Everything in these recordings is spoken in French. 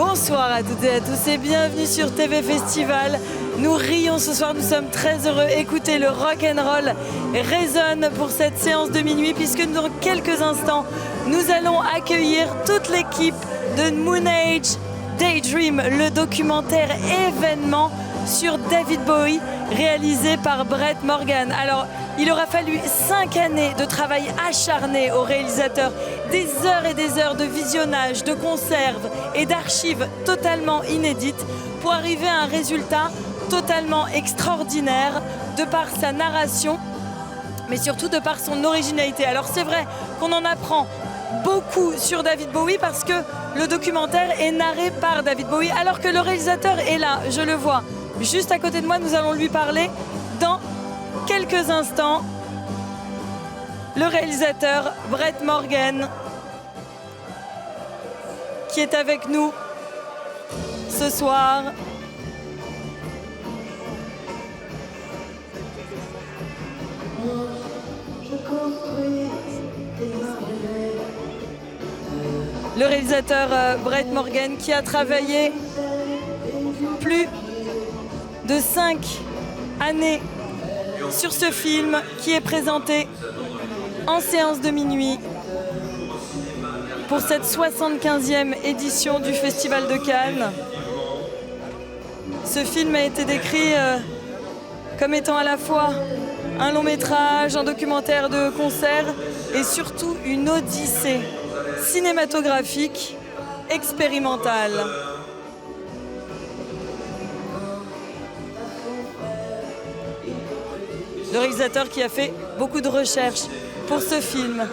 Bonsoir à toutes et à tous et bienvenue sur TV Festival. Nous rions ce soir, nous sommes très heureux. Écoutez, le rock and roll résonne pour cette séance de minuit puisque dans quelques instants, nous allons accueillir toute l'équipe de Moon Age Daydream, le documentaire événement sur David Bowie réalisé par Brett Morgen. Alors, il aura fallu 5 années de travail acharné au réalisateur, des heures et des heures de visionnage, de conserve et d'archives totalement inédites pour arriver à un résultat totalement extraordinaire de par sa narration, mais surtout de par son originalité. Alors c'est vrai qu'on en apprend beaucoup sur David Bowie parce que le documentaire est narré par David Bowie alors que le réalisateur est là, je le vois. Juste à côté de moi, nous allons lui parler dans quelques instants. Le réalisateur Brett Morgen qui est avec nous ce soir. Le réalisateur Brett Morgen qui a travaillé plus de 5 années sur ce film qui est présenté en séance de minuit pour cette 75e édition du Festival de Cannes. Ce film a été décrit comme étant à la fois un long métrage, un documentaire de concert et surtout une odyssée cinématographique expérimentale. Le réalisateur qui a fait beaucoup de recherches pour ce film.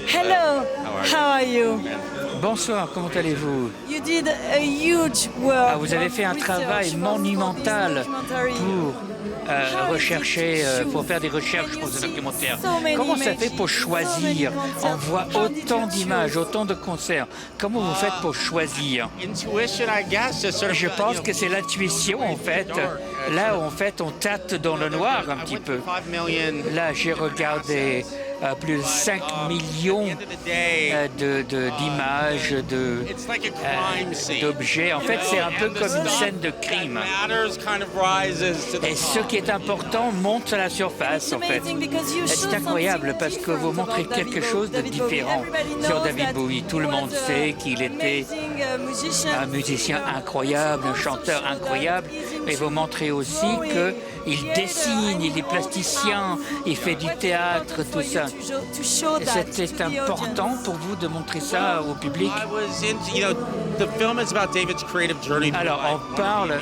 Hello, how are you? Bonsoir, comment allez-vous? You did a huge work. Vous avez fait un travail monumental pour rechercher, pour faire des recherches pour ce documentaire. Comment ça fait pour choisir? On voit autant d'images, autant de concerts. Comment vous faites pour choisir? Je pense que c'est l'intuition en fait. Là, en fait, on tâte dans le noir un petit peu. Là, j'ai regardé plus de 5 millions d'images, d'objets. En fait, c'est un peu comme une scène de crime. Et ce qui est important monte à la surface, en fait. C'est incroyable parce que vous montrez quelque chose de différent sur David Bowie. Tout le monde sait qu'il était un musicien incroyable, un chanteur incroyable, mais vous montrez aussi qu'il dessine, il est plasticien, il fait du théâtre, tout ça. C'était important pour vous de montrer ça au public? Alors, on parle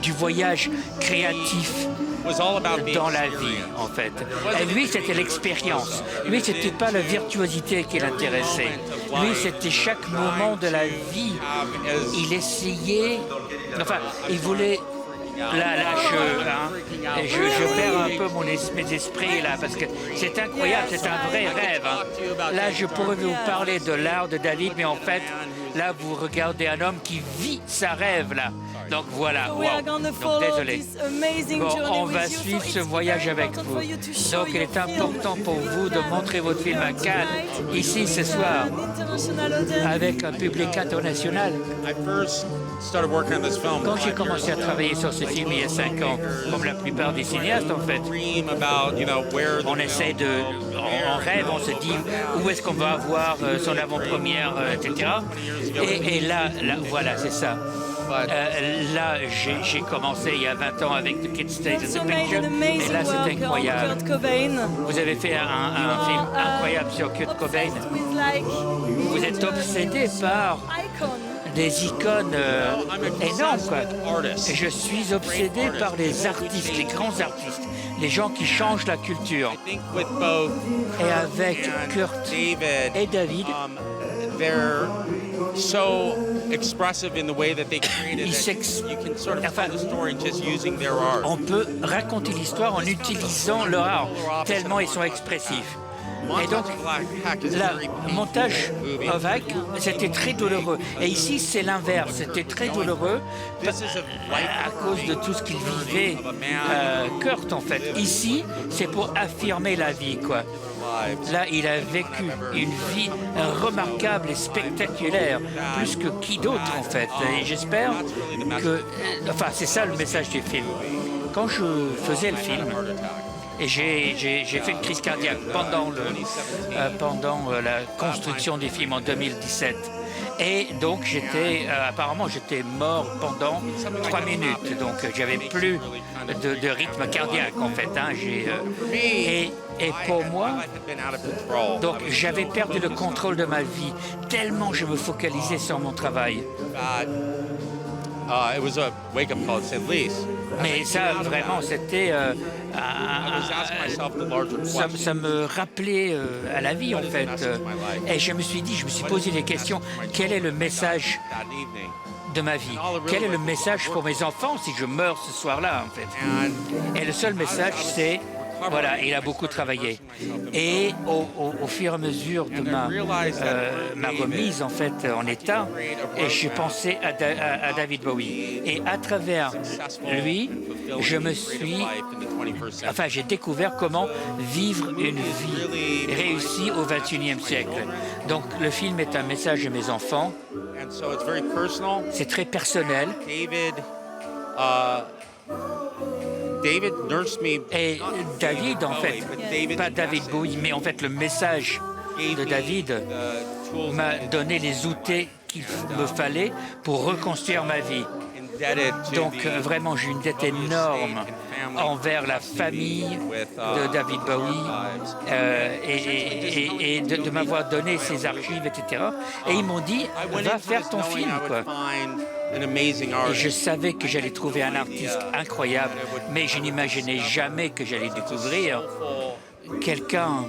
du voyage créatif dans la vie, en fait. Et lui, c'était l'expérience. Lui, c'était pas la virtuosité qui l'intéressait. Lui, c'était chaque moment de la vie. Il essayait... Enfin, il voulait... Là, je perds un peu mes esprits, là, parce que c'est incroyable, c'est un vrai rêve. Hein. Là, je pourrais vous parler de l'art de David, mais en fait, là, vous regardez un homme qui vit sa rêve, là. Donc voilà, wow. Donc désolé. Bon, on va suivre ce voyage avec vous. Donc il est important pour vous de montrer votre film à Cannes, ici ce soir, avec un public international. Quand j'ai commencé à travailler sur ce film il y a 5 ans, comme la plupart des cinéastes en fait, on essaie on rêve, on se dit où est-ce qu'on va avoir son avant-première, etc. Et là, voilà, c'est ça. Là, j'ai commencé il y a 20 ans avec The Kid Stays in the Picture, et là, c'est incroyable. Vous avez fait un film incroyable sur Kurt Cobain. Vous êtes obsédé par des icônes énormes, quoi. Et je suis obsédé par les artistes, les grands artistes, les gens qui changent la culture. Et avec Kurt et David, so expressive in the way that they created it. You can sort of tell the story just using their art. On peut raconter l'histoire en utilisant leur art, tellement ils sont expressifs. Et donc, le montage of Hack, c'était très douloureux. Et ici, c'est l'inverse. C'était très douloureux à cause de tout ce qu'il vivait, Kurt, en fait. Ici, c'est pour affirmer la vie, quoi. Là, il a vécu une vie remarquable et spectaculaire, plus que qui d'autre en fait. Et j'espère que... Enfin, c'est ça le message du film. Quand je faisais le film, et j'ai fait une crise cardiaque pendant la construction du film en 2017. Et donc apparemment j'étais mort pendant 3 minutes, donc j'avais plus de rythme cardiaque en fait. Et pour moi, donc j'avais perdu le contrôle de ma vie tellement je me focalisais sur mon travail. It was a wake-up call, to say the least. Mais ça, vraiment, c'était... ça me rappelait à la vie, en fait. Et je me suis posé des questions. Quel est le message de ma vie? Quel est le message pour mes enfants si je meurs ce soir-là, en fait? Et le seul message, c'est... Voilà, il a beaucoup travaillé. Et au fur et à mesure de ma remise en fait en état, et j'ai pensé à David Bowie. Et à travers lui, j'ai découvert comment vivre une vie réussie au XXIe siècle. Donc le film est un message à mes enfants. C'est très personnel. Et David, en fait, pas David Bowie, mais en fait le message de David m'a donné les outils qu'il me fallait pour reconstruire ma vie. Donc vraiment, j'ai une dette énorme envers la famille de David Bowie et de m'avoir donné ses archives, etc. Et ils m'ont dit, va faire ton film, quoi. Et je savais que j'allais trouver un artiste incroyable, mais je n'imaginais jamais que j'allais découvrir quelqu'un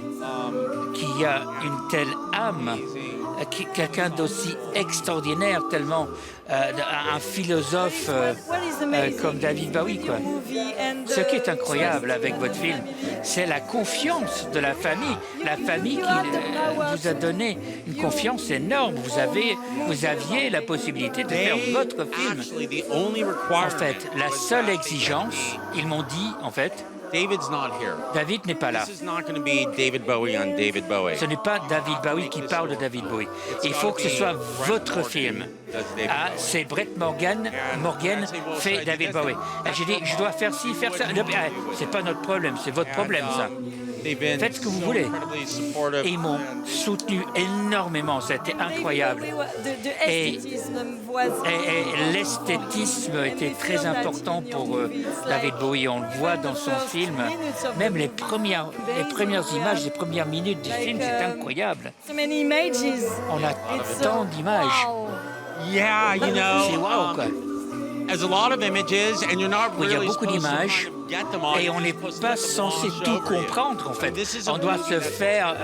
qui a une telle âme, quelqu'un d'aussi extraordinaire, tellement un philosophe comme David Bowie, quoi. Ce qui est incroyable avec votre film, c'est la confiance de la famille qui vous a donné une confiance énorme. Vous aviez la possibilité de faire votre film. En fait, la seule exigence, ils m'ont dit, en fait, David n'est pas là. Ce n'est pas David Bowie qui parle de David Bowie. Il faut que ce soit votre film. C'est Brett Morgen fait David Bowie. J'ai dit, je dois faire ci, faire ça. C'est pas notre problème, c'est votre problème, ça. Faites ce que vous voulez. Et ils m'ont soutenu énormément, c'était incroyable. Et l'esthétisme était très important pour David Bowie. On le voit dans son film. Même les premières images, les premières minutes du film, c'est incroyable. On a tant d'images. C'est wow, quoi. Il y a beaucoup d'images et on n'est pas censé tout comprendre en fait. On doit se faire,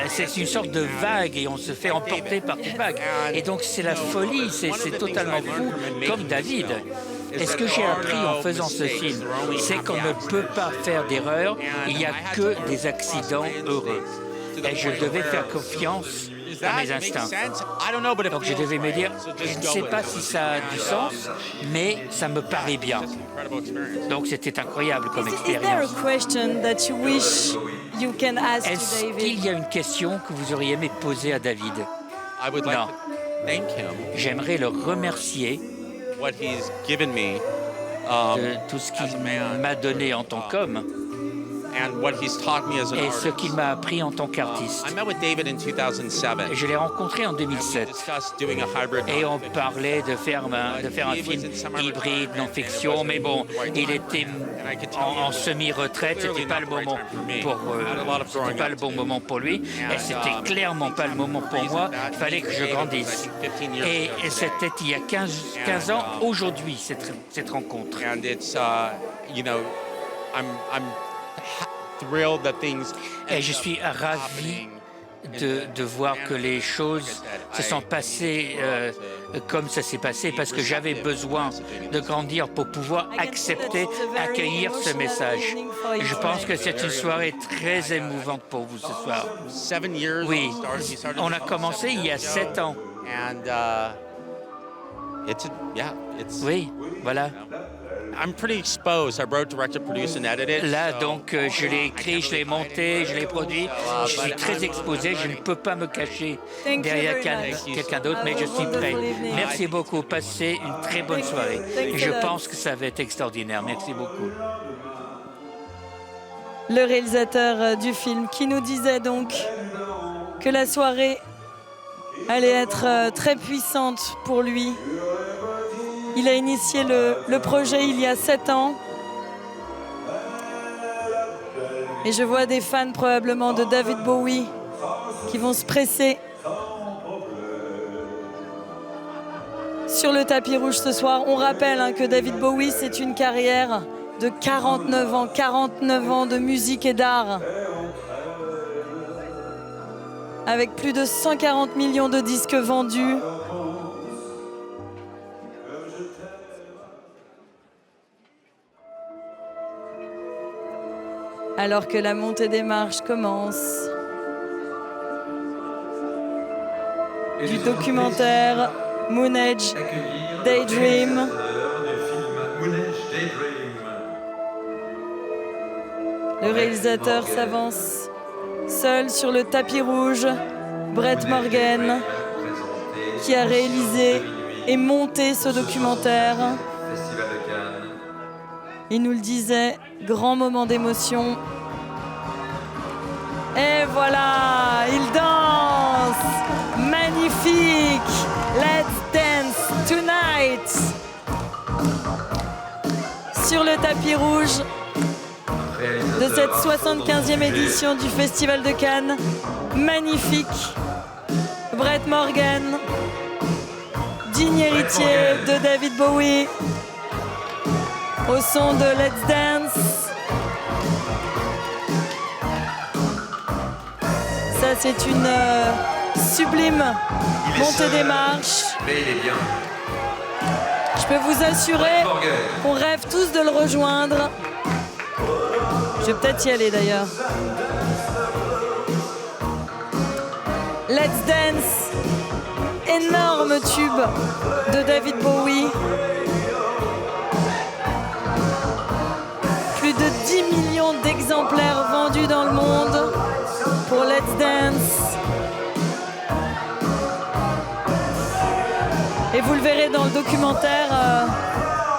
c'est une sorte de vague et on se fait emporter par cette vague. Et donc c'est la folie, c'est totalement fou, comme David. Et ce que j'ai appris en faisant ce film, c'est qu'on ne peut pas faire d'erreur, il n'y a que des accidents heureux. Et je devais faire confiance à mes instincts. Donc je devais me dire, je ne sais pas si ça a du sens, mais ça me paraît bien. Donc c'était incroyable comme expérience. Est-ce qu'il y a une question que vous auriez aimé poser à David? Non. J'aimerais le remercier de tout ce qu'il m'a donné en tant qu'homme. Et ce qu'il m'a appris en tant qu'artiste. Je l'ai rencontré en 2007 et on parlait de faire un film hybride, non-fiction, mais bon, il était en semi-retraite, c'était pas le moment c'était pas le bon moment pour lui, et c'était clairement pas le moment pour moi, il fallait que je grandisse. Et c'était il y a 15 ans, aujourd'hui, cette rencontre. Et je suis ravi de voir que les choses se sont passées comme ça s'est passé, parce que j'avais besoin de grandir pour pouvoir accueillir ce message. Et je pense que c'est une soirée très émouvante pour vous ce soir. Oui, on a commencé il y a 7 ans. Oui, voilà. I'm pretty exposed. I wrote, directed, produced, and edited. Là, donc, je l'ai écrit, je l'ai monté, je l'ai produit. Je suis très exposé. Je ne peux pas me cacher derrière quelqu'un d'autre, mais je suis prêt. Merci beaucoup. Passez une très bonne soirée. Et je pense que ça va être extraordinaire. Merci beaucoup. Le réalisateur du film qui nous disait donc que la soirée allait être très puissante pour lui. Il a initié le projet il y a 7 ans. Et je vois des fans probablement de David Bowie qui vont se presser sur le tapis rouge ce soir. On rappelle que David Bowie, c'est une carrière de 49 ans de musique et d'art. Avec plus de 140 millions de disques vendus. Alors que la montée des marches commence. Du documentaire Moon Age Daydream. Le réalisateur s'avance seul sur le tapis rouge. Brett Morgen, qui a réalisé et monté ce documentaire. Il nous le disait, grand moment d'émotion. Et voilà, il danse. Magnifique. Let's dance tonight. Sur le tapis rouge de cette 75e édition du Festival de Cannes. Magnifique. Brett Morgen, digne héritier de David Bowie, au son de Let's Dance. Ça, c'est une sublime montée des marches. Mais il est bien. Je peux vous assurer qu'on rêve tous de le rejoindre. Je vais peut-être y aller d'ailleurs. Let's Dance, énorme tube de David Bowie. Plus de 10 millions d'exemplaires vendus dans le monde pour Let's Dance. Et vous le verrez dans le documentaire,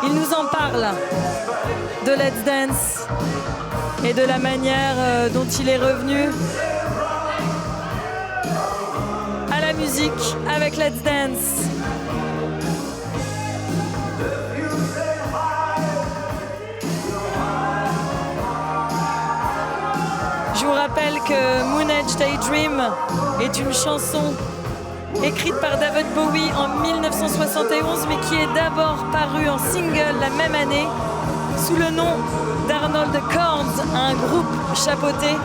il nous en parle de Let's Dance et de la manière dont il est revenu à la musique avec Let's Dance. Je vous rappelle que Moon Age Daydream est une chanson écrite par David Bowie en 1971, mais qui est d'abord parue en single la même année sous le nom d'Arnold Corns, un groupe chapeauté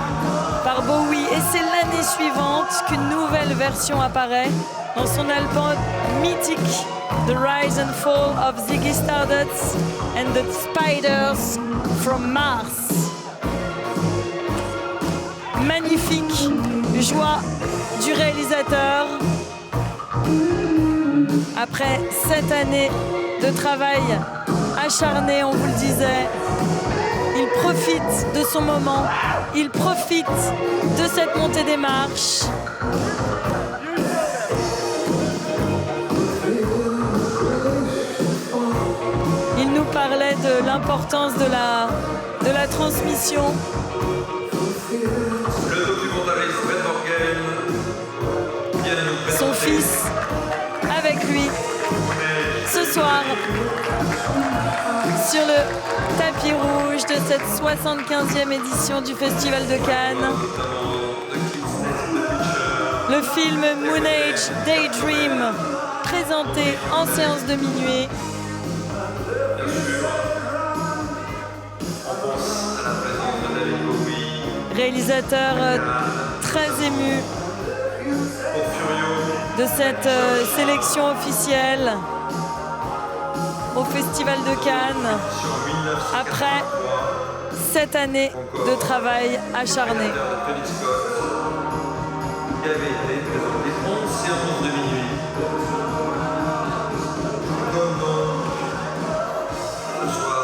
par Bowie. Et c'est l'année suivante qu'une nouvelle version apparaît dans son album mythique The Rise and Fall of Ziggy Stardust and the Spiders from Mars. Magnifique joie du réalisateur. Après 7 années de travail acharné, on vous le disait, il profite de son moment, il profite de cette montée des marches. Il nous parlait de l'importance de la transmission. Le documentariste Brett Morgen vient de nous présenter Son fils avec lui ce soir sur le tapis rouge de cette 75e édition du Festival de Cannes. Le film Moon Age Daydream, présenté en séance de minuit. Réalisateur très ému de cette sélection officielle au Festival de Cannes après 7 années de travail acharné. qui avait été présenté 11 séances de minuit. Comme ce soir,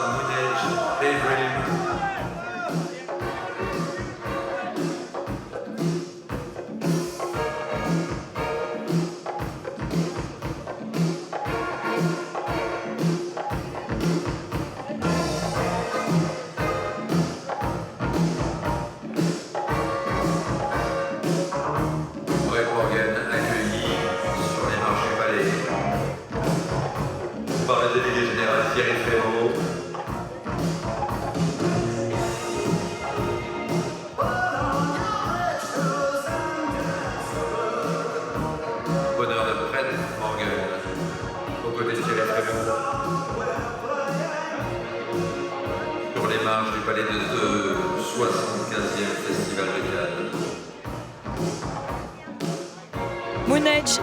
Moon Age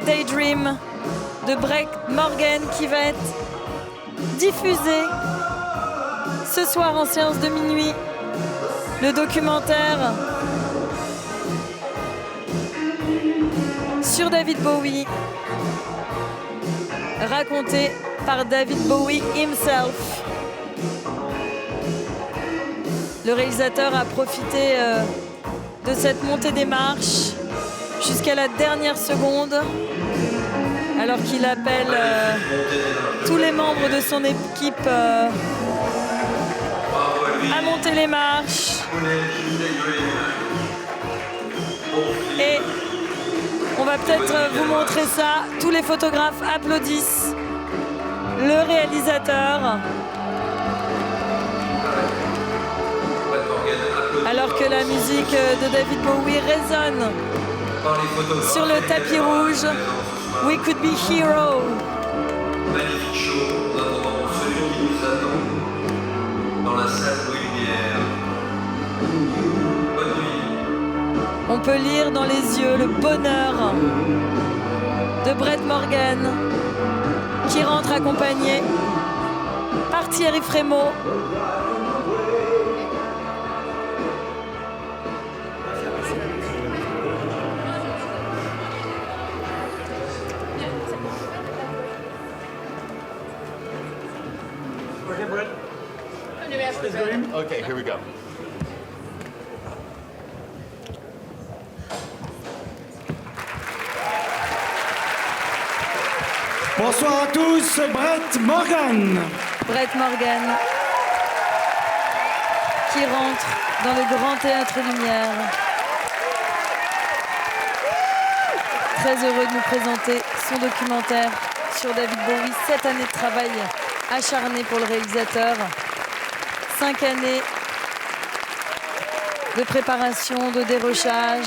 Daydream de Brett Morgen qui va être diffusé ce soir en séance de minuit. Le documentaire sur David Bowie, raconté par David Bowie himself. Le réalisateur a profité de cette montée des marches jusqu'à la dernière seconde, alors qu'il appelle tous les membres de son équipe à monter les marches. Et on va peut-être vous montrer ça. Tous les photographes applaudissent le réalisateur, alors que la musique de David Bowie résonne sur le tapis rouge. We Could Be Hero. Magnifique show, en attendant celui qui nous attend dans la salle de lumière. Bonne nuit. On peut lire dans les yeux le bonheur de Brett Morgen, qui rentre accompagné par Thierry Frémaux. Okay, here we go. Bonsoir à tous, Brett Morgen. Brett Morgen qui rentre dans le Grand Théâtre Lumière. Très heureux de nous présenter son documentaire sur David Bowie. 7 années de travail acharné pour le réalisateur. 5 années de préparation, de dérochage.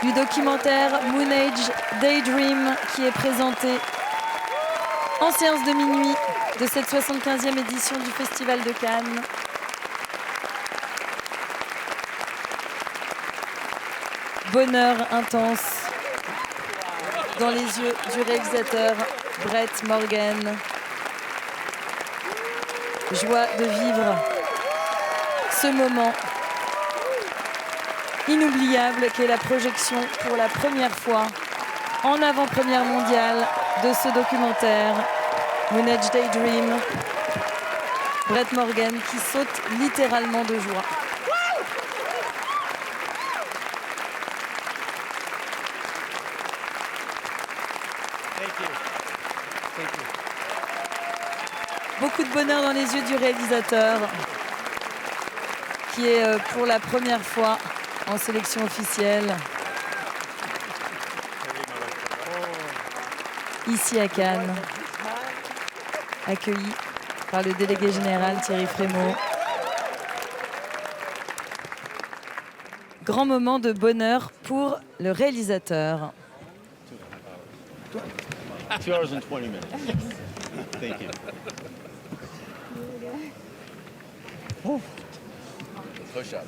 Du documentaire Moon Age Daydream qui est présenté en séance de minuit de cette 75e édition du Festival de Cannes. Bonheur intense dans les yeux du réalisateur Brett Morgen. Joie de vivre ce moment inoubliable qu'est la projection pour la première fois en avant-première mondiale de ce documentaire Moon Age Daydream. Brett Morgen qui saute littéralement de joie. Beaucoup de bonheur dans les yeux du réalisateur qui est pour la première fois en sélection officielle ici à Cannes, accueilli par le délégué général Thierry Frémaux. Grand moment de bonheur pour le réalisateur. 2 hours and 20 minutes. Thank you. Push up.